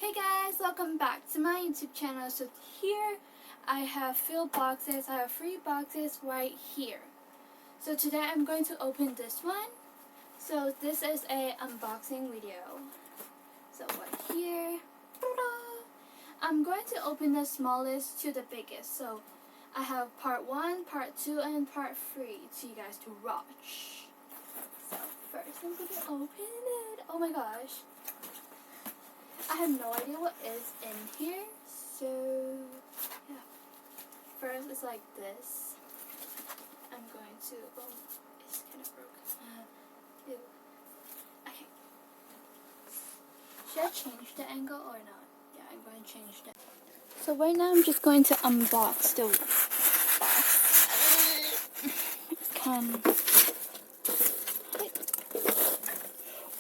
Hey guys, welcome back to my YouTube channel. So here I have filled boxes. I have 3 boxes right here. So today I'm going to open this one. So this is a unboxing video. So right here, I'm going to open the smallest to the biggest. So I have part 1, part 2, and part 3 to you guys to watch. So first I'm going to open it. Oh my gosh. I have no idea what is in here, so yeah. First it's like this. I'm going to, oh, it's kind of broken. Ew. Okay. Should I change the angle or not? Yeah, I'm going to change that. So right now I'm just going to unbox the box. It's kind of,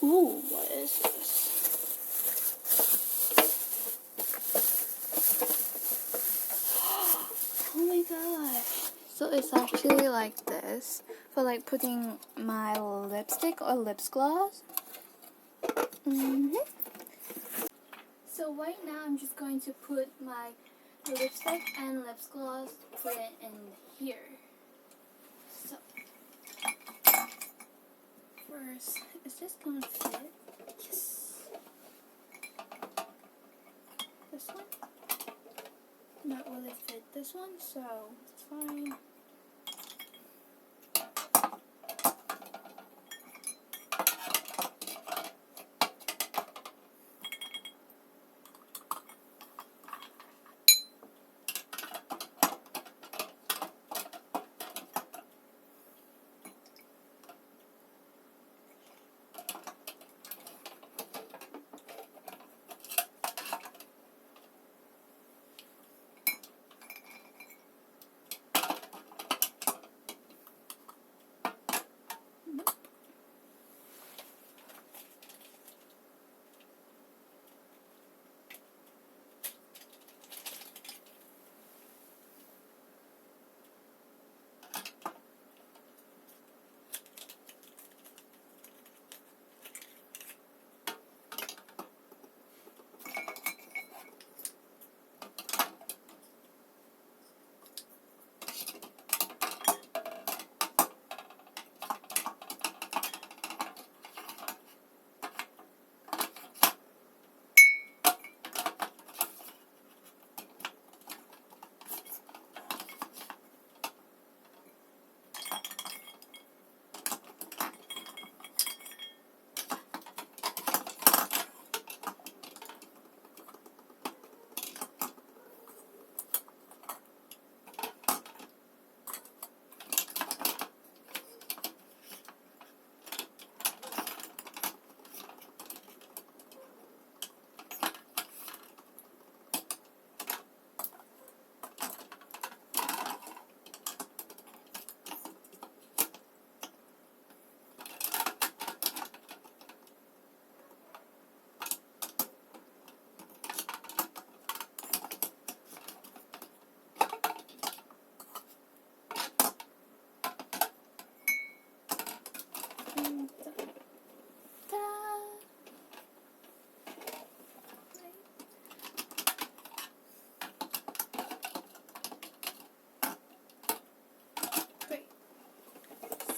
ooh, what is this? Oh my gosh. So it's actually like this for like putting my lipstick or lip gloss. So right now I'm just going to put my lipstick and lip gloss, put it in here. So first, is this going to fit? Yes. This one? Not really fit this one, so it's fine.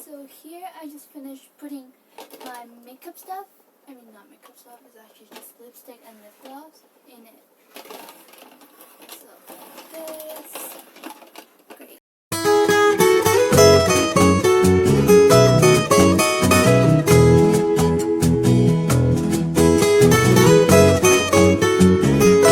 So here I just finished putting my makeup stuff. I mean not makeup stuff, it's actually just lipstick and lip gloss.